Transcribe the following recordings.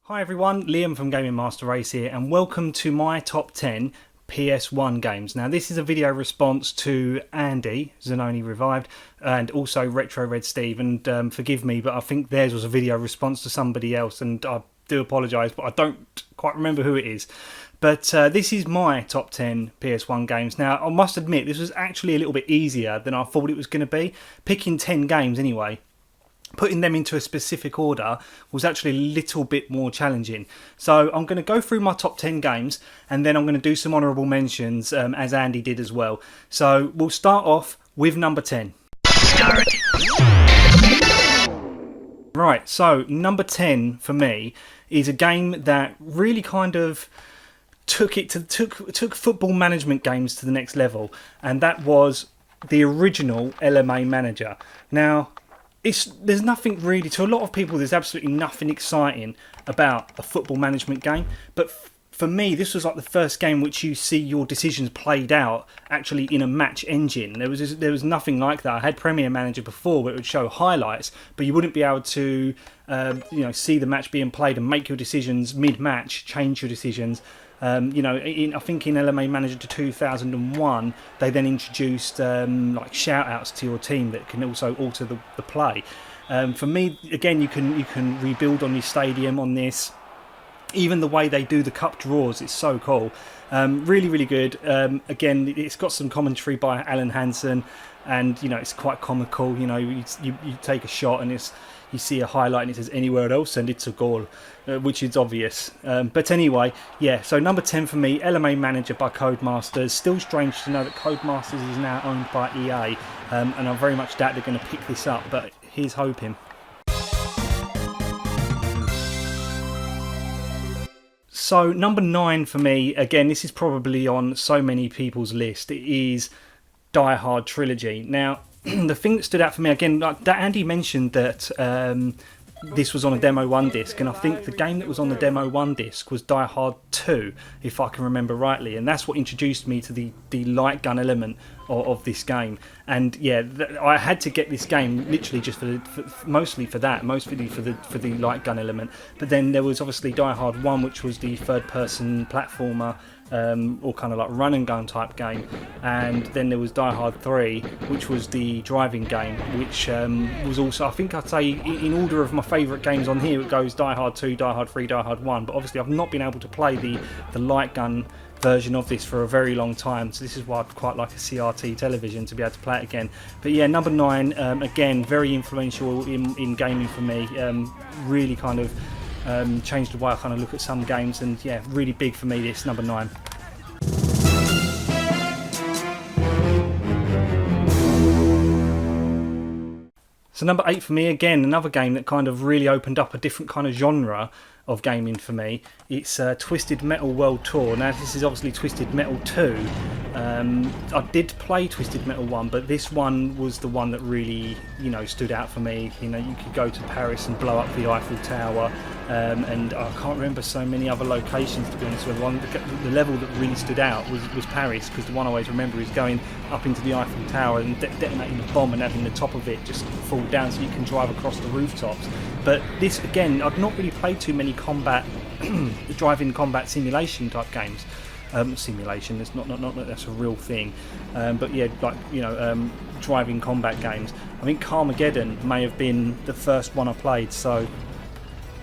Hi everyone, Liam from Gaming Master Race here, and welcome to my top 10 PS1 games. Now this is a video response to Andy, Zanoni Revived, and also Retro Red Steve, and forgive me, but I think theirs was a video response to somebody else, and I do apologise, but I don't quite remember who it is. But this is my top 10 PS1 games. Now I must admit, this was actually a little bit easier than I thought it was going to be, picking 10 games anyway. Putting them into a specific order was actually a little bit more challenging. So I'm going to go through my top 10 games, and then I'm going to do some honourable mentions, as Andy did as well. So we'll start off with number 10. Right, so number 10 for me is a game that really kind of took football management games to the next level, and that was the original LMA Manager. Now, there's nothing really, to a lot of people, there's absolutely nothing exciting about a football management game. But for me, this was like the first game which you see your decisions played out actually in a match engine. There was nothing like that. I had Premier Manager before where it would show highlights, but you wouldn't be able to see the match being played and make your decisions mid-match, change your decisions. I think in LMA Manager 2001, they then introduced like shout-outs to your team that can also alter the play. For me, again, you can rebuild on your stadium on this. Even the way they do the cup draws, it's so cool. Really, really good. Again, it's got some commentary by Alan Hansen, and it's quite comical. You take a shot and you see a highlight and it says anywhere else and it's a goal, which is obvious. But anyway, yeah, so number 10 for me, LMA Manager by Codemasters. Still strange to know that Codemasters is now owned by EA, and I very much doubt they're going to pick this up, but here's hoping. So number 9 for me, again, this is probably on so many people's list, it is Die Hard Trilogy. Now, the thing that stood out for me, again, like Andy mentioned that this was on a Demo 1 disc, and I think the game that was on the Demo 1 disc was Die Hard 2, if I can remember rightly, and that's what introduced me to the light gun element of this game. And yeah, I had to get this game literally just mostly for that, mostly for the light gun element. But then there was obviously Die Hard 1, which was the third person platformer, or kind of like run and gun type game, and then there was Die Hard 3, which was the driving game, which was also, I think I'd say in order of my favourite games on here, it goes Die Hard 2, Die Hard 3, Die Hard 1, but obviously I've not been able to play the light gun version of this for a very long time, so this is why I'd quite like a CRT television to be able to play it again. But yeah, number 9, again, very influential in gaming for me, really kind of changed the way I kind of look at some games, and yeah, really big for me, this number 9. So number 8 for me, again, another game that kind of really opened up a different kind of genre of gaming for me. It's Twisted Metal World Tour. Now this is obviously Twisted Metal 2. I did play Twisted Metal 1, but this one was the one that really, stood out for me. You could go to Paris and blow up the Eiffel Tower, and I can't remember so many other locations, to be honest with you. The level that really stood out was Paris, because the one I always remember is going up into the Eiffel Tower and detonating the bomb and having the top of it just fall down so you can drive across the rooftops. But this, again, I've not really played too many driving combat simulation type games. Simulation, it's not that that's a real thing, but yeah, like driving combat games. I think Carmageddon may have been the first one I played, so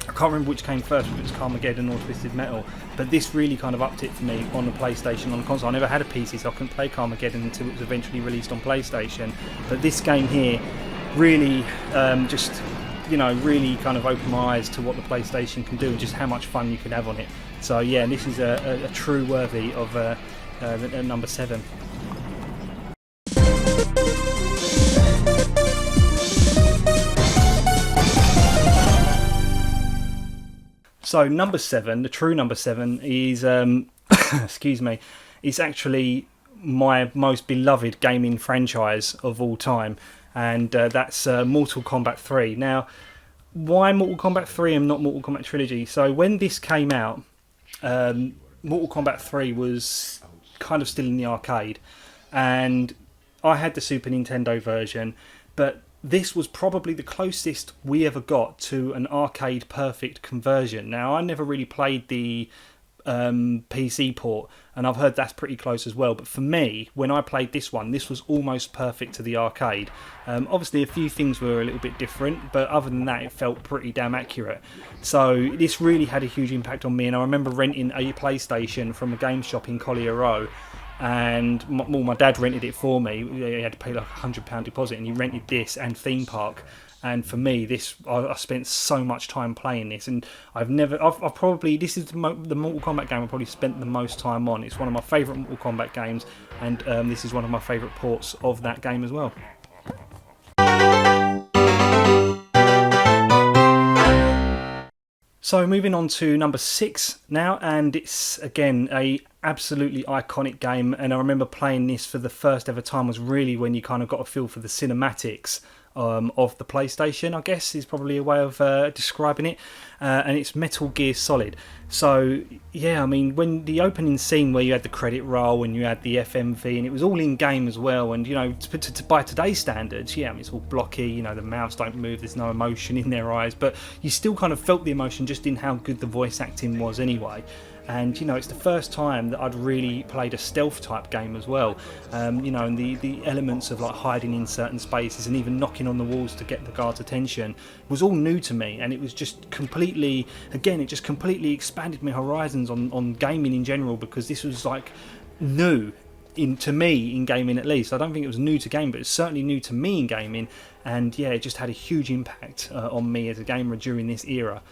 I can't remember which came first, if it was Carmageddon or Twisted Metal, but this really kind of upped it for me on the PlayStation, on the console. I never had a PC, so I couldn't play Carmageddon until it was eventually released on PlayStation, but this game here really really kind of opened my eyes to what the PlayStation can do and just how much fun you can have on it. So yeah, this is a true worthy of number 7. So number 7, the true number 7 is excuse me, is actually my most beloved gaming franchise of all time, and that's Mortal Kombat 3. Now, why Mortal Kombat 3 and not Mortal Kombat Trilogy? So when this came out, Mortal Kombat 3 was kind of still in the arcade, and I had the Super Nintendo version, but this was probably the closest we ever got to an arcade perfect conversion. Now, I never really played the PC port, and I've heard that's pretty close as well. But for me, when I played this one, this was almost perfect to the arcade. Obviously, a few things were a little bit different, but other than that, it felt pretty damn accurate. So this really had a huge impact on me, and I remember renting a PlayStation from a game shop in Collier Row. And my dad rented it for me. He had to pay like £100 deposit, and he rented this and Theme Park. And for me, I spent so much time playing this, and I've probably, this is the Mortal Kombat game I've probably spent the most time on. It's one of my favourite Mortal Kombat games, and this is one of my favourite ports of that game as well. So moving on to number 6 now, and it's again a absolutely iconic game, and I remember playing this for the first ever time was really when you kind of got a feel for the cinematics of the PlayStation, I guess is probably a way of describing it, and it's Metal Gear Solid. So yeah, I mean, when the opening scene where you had the credit roll and you had the FMV, and it was all in game as well, and you know, by today's standards, yeah, I mean, it's all blocky, you know, the mouse don't move, there's no emotion in their eyes, but you still kind of felt the emotion just in how good the voice acting was anyway. And you know, it's the first time that I'd really played a stealth type game as well. You know, and the elements of like hiding in certain spaces and even knocking on the walls to get the guard's attention was all new to me, and it was just completely, again, it just completely expanded my horizons on gaming in general, because this was like new to me in gaming, at least. I don't think it was new to game, but it's certainly new to me in gaming, and yeah, it just had a huge impact on me as a gamer during this era.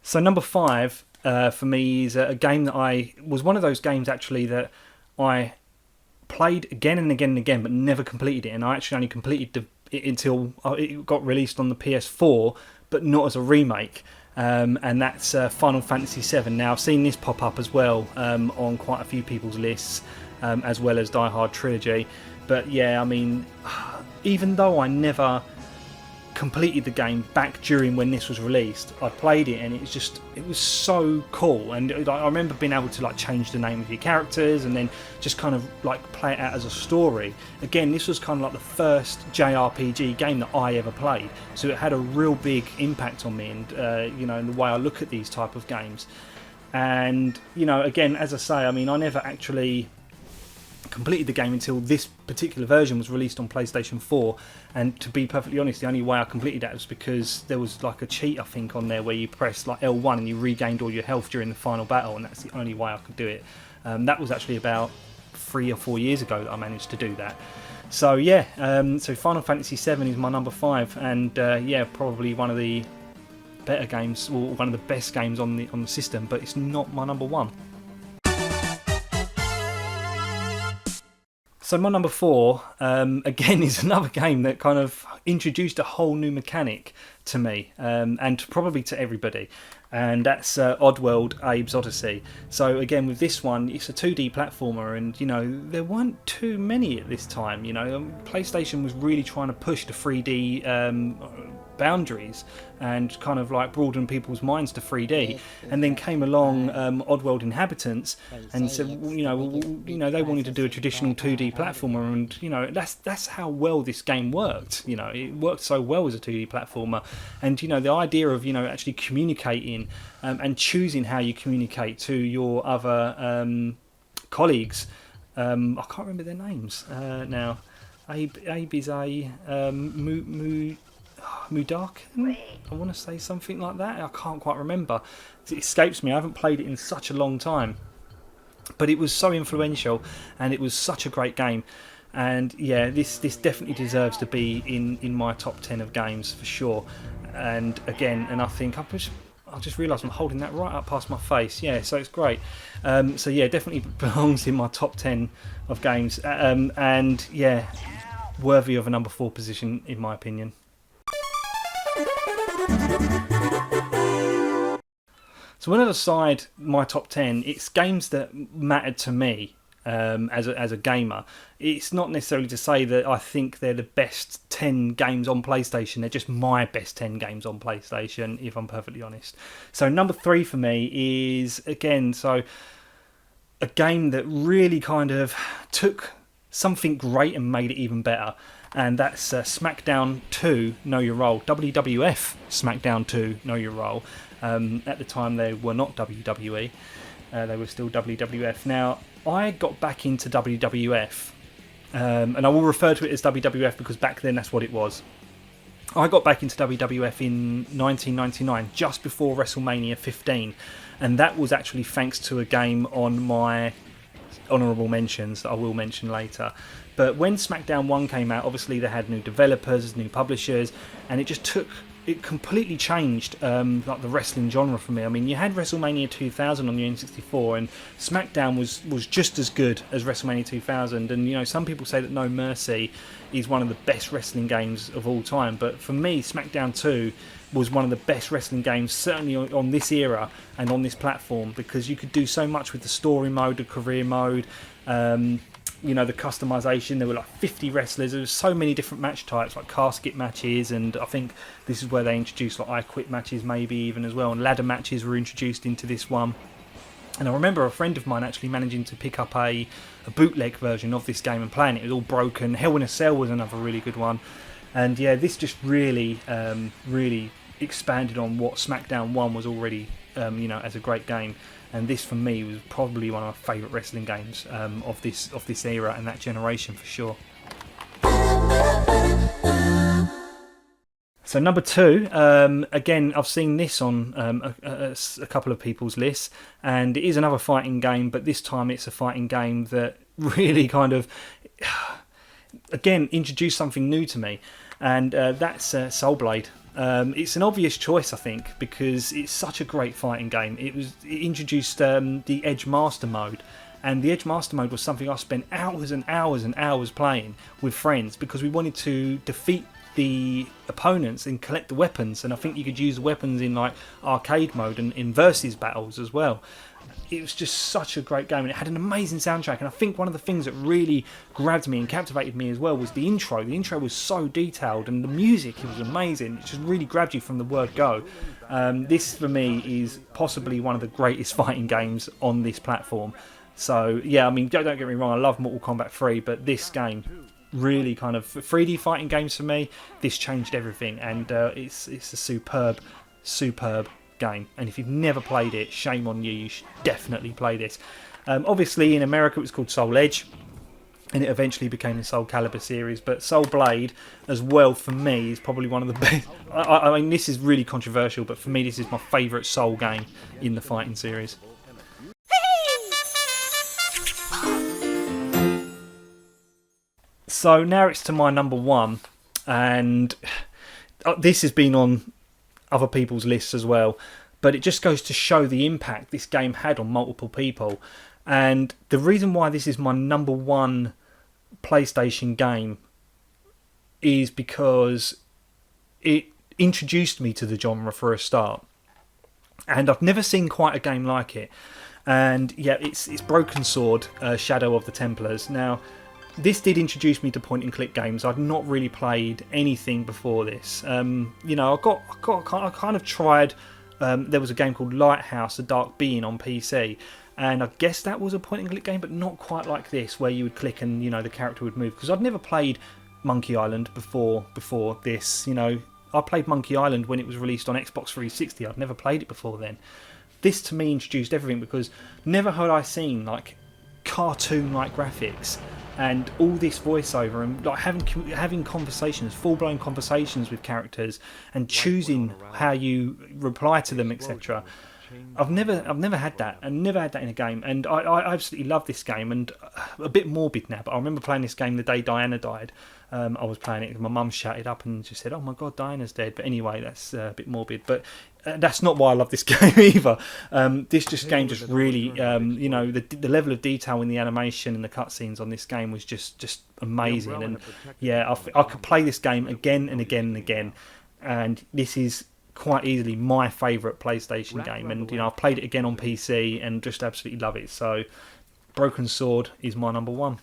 So number 5 for me is a game that was one of those games actually that I played again and again and again, but never completed it. And I actually only completed it until it got released on the PS4, but not as a remake. And that's Final Fantasy VII. Now I've seen this pop up as well on quite a few people's lists, as well as Die Hard Trilogy. But yeah, I mean, even though I never completed the game back during when this was released, I played it, and it was so cool. And I remember being able to like change the name of your characters and then just kind of like play it out as a story. Again, this was kind of like the first JRPG game that I ever played, so it had a real big impact on me, and you know, in the way I look at these type of games. And you know, again, as I say, I mean, I never actually completed the game until this particular version was released on PlayStation 4, and to be perfectly honest, the only way I completed that was because there was like a cheat, I think, on there where you press like L1 and you regained all your health during the final battle, and that's the only way I could do it. That was actually about 3 or 4 years ago that I managed to do that. So yeah, so Final Fantasy VII is my number 5, and yeah, probably one of the better games, or one of the best games on the system, but it's not my number 1. So my number 4, again, is another game that kind of introduced a whole new mechanic to me, and probably to everybody, and that's Oddworld Abe's Odyssey. So again, with this one, it's a 2D platformer, and you know, there weren't too many at this time. You know, PlayStation was really trying to push the 3D boundaries and kind of like broaden people's minds to 3D, and then came along Oddworld Inhabitants and said, you know, they wanted to do a traditional 2D platformer, and you know, that's how well this game worked. You know, it worked so well as a 2D platformer, and you know, the idea of, you know, actually communicating and choosing how you communicate to your other colleagues. I can't remember their names now. Abe is a Mudakin? I want to say something like that. I can't quite remember. It escapes me. I haven't played it in such a long time. But it was so influential, and it was such a great game. And yeah, this definitely deserves to be in my top 10 of games for sure. And again, and I think I just realised I'm holding that right up past my face. Yeah, so it's great. So yeah, definitely belongs in my top 10 of games. And yeah, worthy of a number 4 position in my opinion. So when I decide my top 10, it's games that mattered to me as a gamer. It's not necessarily to say that I think they're the best 10 games on PlayStation. They're just my best 10 games on PlayStation, if I'm perfectly honest. So number 3 for me is, again, so a game that really kind of took something great and made it even better. And that's SmackDown 2 Know Your Role, WWF SmackDown 2 Know Your Role. At the time they were not WWE, they were still WWF. Now, I got back into WWF, and I will refer to it as WWF because back then that's what it was. I got back into WWF in 1999, just before WrestleMania 15, and that was actually thanks to a game on my honourable mentions that I will mention later. But when SmackDown 1 came out, obviously they had new developers, new publishers, and it completely changed like the wrestling genre for me. I mean, you had WrestleMania 2000 on the N64, and SmackDown was just as good as WrestleMania 2000. And you know, some people say that No Mercy is one of the best wrestling games of all time, but for me, SmackDown 2 was one of the best wrestling games, certainly on this era and on this platform, because you could do so much with the story mode, the career mode. You know, the customization. There were like 50 wrestlers. There was so many different match types, like casket matches, and I think this is where they introduced like I Quit matches, maybe even as well. And ladder matches were introduced into this one. And I remember a friend of mine actually managing to pick up a bootleg version of this game and playing it. It was all broken. Hell in a Cell was another really good one. And yeah, this just really, really expanded on what SmackDown 1 was already, you know, as a great game. And this, for me, was probably one of my favourite wrestling games of this era and that generation for sure. So number 2, again, I've seen this on a couple of people's lists, and it is another fighting game, but this time it's a fighting game that really kind of, again, introduced something new to me, and that's Soul Blade. It's an obvious choice, I think, because it's such a great fighting game. It introduced the Edge Master mode, and the Edge Master mode was something I spent hours and hours and hours playing with friends because we wanted to defeat the opponents and collect the weapons. And I think you could use weapons in like arcade mode and in versus battles as well. It was just such a great game, and it had an amazing soundtrack. And I think one of the things that really grabbed me and captivated me as well was the intro. The intro was so detailed, and the music, it was amazing. It just really grabbed you from the word go. This for me is possibly one of the greatest fighting games on this platform. So yeah, I mean, don't get me wrong, I love Mortal Kombat 3, but this game really kind of 3D fighting games for me. This changed everything, and it's a superb game. And if you've never played it, shame on you. You should definitely play this. Obviously, in America, it was called Soul Edge, and it eventually became the Soul Calibur series. But Soul Blade, as well, for me, is probably one of the best. I mean, this is really controversial, but for me, this is my favourite Soul game in the fighting series. So now it's to my number 1, and this has been on other people's lists as well, but it just goes to show the impact this game had on multiple people. And the reason why this is my number 1 PlayStation game is because it introduced me to the genre for a start, and I've never seen quite a game like it. And yeah, it's Broken Sword, Shadow of the Templars. Now, this did introduce me to point and click games. I'd not really played anything before this. You know, I kind of tried. There was a game called Lighthouse: The Dark Being on PC, and I guess that was a point and click game, but not quite like this, where you would click and, you know, the character would move. Because I'd never played Monkey Island before this. You know, I played Monkey Island when it was released on Xbox 360. I'd never played it before then. This to me introduced everything, because never had I seen like cartoon-like graphics and all this voiceover, and like having conversations, full-blown conversations with characters, and choosing how you reply to them, etc. I've never had that, and never had that in a game, and I absolutely love this game. And a bit morbid now, but I remember playing this game the day Diana died. I was playing it, my mum shouted up and just said, "Oh my God, Diana's dead." But anyway, that's a bit morbid, but that's not why I love this game either. This game just really, you know, the level of detail in the animation and the cutscenes on this game was just amazing. And yeah, I could play this game again and again and again, and this is quite easily my favourite PlayStation game. And you know, I've played it again on PC and just absolutely love it. So Broken Sword is my number 1.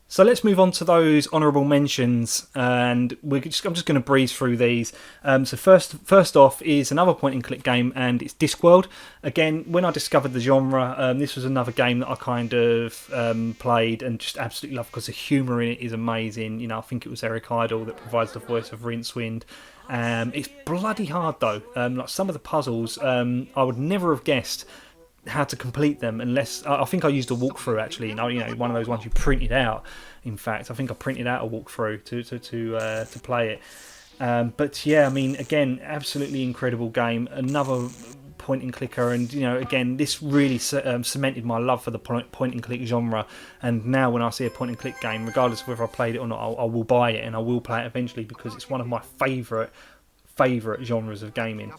So let's move on to those honourable mentions, and I'm just going to breeze through these. So first off is another point-and-click game, and it's Discworld. Again, when I discovered the genre, this was another game that I kind of played and just absolutely loved because the humour in it is amazing. You know, I think it was Eric Idle that provides the voice of Rincewind. It's bloody hard though. Like some of the puzzles, I would never have guessed how to complete them unless I think I used a walkthrough actually. You know, one of those ones you printed out. In fact, I think I printed out a walkthrough to play it. But yeah, I mean, again, absolutely incredible game. Another point and clicker, and you know, again, this really cemented my love for the point and click genre. And now, when I see a point and click game, regardless of whether I played it or not, I will buy it and I will play it eventually because it's one of my favourite genres of gaming.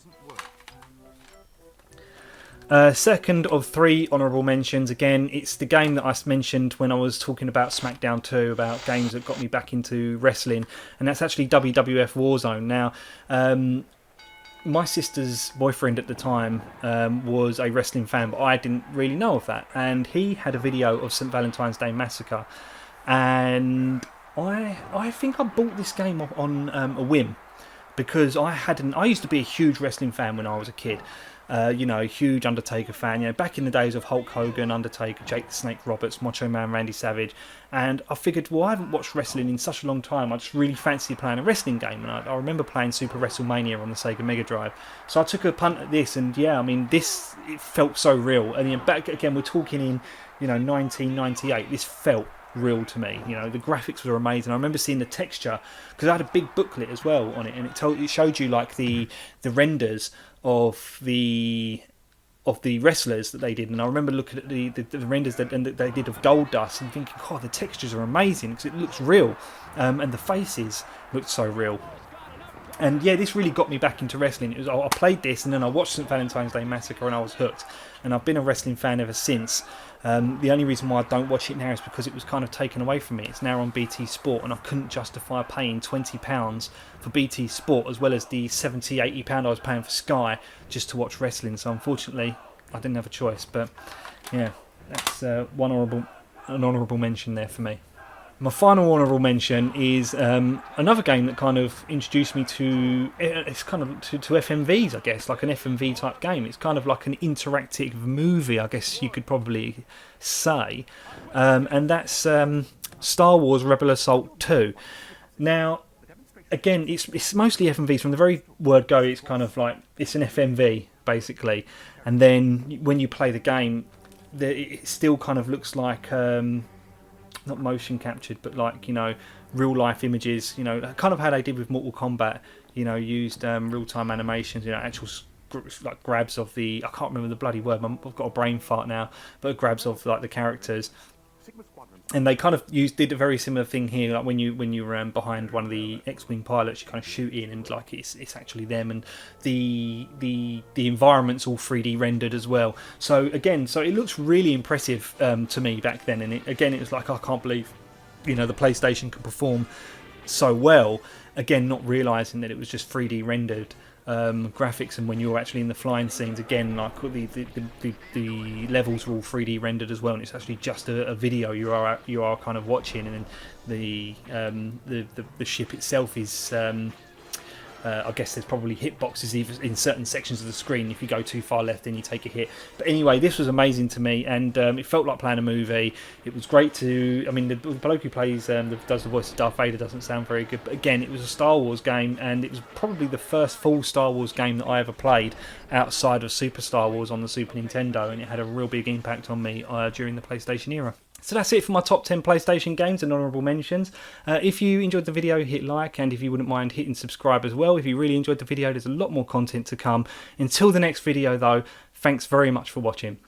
Second of three honourable mentions, again, it's the game that I mentioned when I was talking about SmackDown 2, about games that got me back into wrestling, and that's actually WWF Warzone. Now, my sister's boyfriend at the time was a wrestling fan, but I didn't really know of that, and he had a video of St. Valentine's Day Massacre, and I think I bought this game on a whim, because I used to be a huge wrestling fan when I was a kid. You know, huge Undertaker fan, you know, back in the days of Hulk Hogan, Undertaker, Jake the Snake Roberts, Macho Man, Randy Savage, and I figured, well, I haven't watched wrestling in such a long time, I just really fancied playing a wrestling game, and I remember playing Super WrestleMania on the Sega Mega Drive, so I took a punt at this, and yeah, I mean, it felt so real, and you know, back again, we're talking in, you know, 1998, this felt real to me. You know, the graphics were amazing. I remember seeing the texture because I had a big booklet as well on it, and it showed you like the renders of the wrestlers that they did, and I remember looking at the renders that they did of Goldust and thinking, oh, the textures are amazing because it looks real, and the faces looked so real. And yeah, this really got me back into wrestling. I played this, and then I watched St. Valentine's Day Massacre, and I was hooked. And I've been a wrestling fan ever since. The only reason why I don't watch it now is because it was kind of taken away from me. It's now on BT Sport, and I couldn't justify paying £20 for BT Sport as well as the £70, £80 I was paying for Sky just to watch wrestling. So unfortunately, I didn't have a choice. But yeah, that's an honourable mention there for me. My final honourable mention is another game that kind of introduced me to FMVs, I guess, like an FMV type game. It's kind of like an interactive movie, I guess you could probably say, and that's Star Wars Rebel Assault 2. Now, again, it's mostly FMVs. From the very word go, it's kind of like it's an FMV basically, and then when you play the game, it still kind of looks like. Not motion captured, but like, you know, real life images, you know, kind of how they did with Mortal Kombat, you know, used real time animations, you know, actual like grabs of the, I can't remember the bloody word, I've got a brain fart now, but grabs of like the characters. And they kind of did a very similar thing here, like when you were behind one of the X-wing pilots, you kind of shoot in, and like it's actually them, and the environment's all 3D rendered as well. So again, it looks really impressive to me back then, and it was like, I can't believe, you know, the PlayStation could perform so well. Again, not realising that it was just 3D rendered graphics, and when you're actually in the flying scenes, again, like the levels are all 3D rendered as well, and it's actually just a video you are kind of watching, and then the ship itself is. I guess there's probably hitboxes even in certain sections of the screen. If you go too far left, then you take a hit. But anyway, this was amazing to me, and it felt like playing a movie. It was great to. I mean, the bloke who plays does the voice of Darth Vader doesn't sound very good, but again, it was a Star Wars game, and it was probably the first full Star Wars game that I ever played outside of Super Star Wars on the Super Nintendo, and it had a real big impact on me during the PlayStation era. So that's it for my top 10 PlayStation games and honourable mentions. If you enjoyed the video, hit like, and if you wouldn't mind hitting subscribe as well. If you really enjoyed the video, there's a lot more content to come. Until the next video though, thanks very much for watching.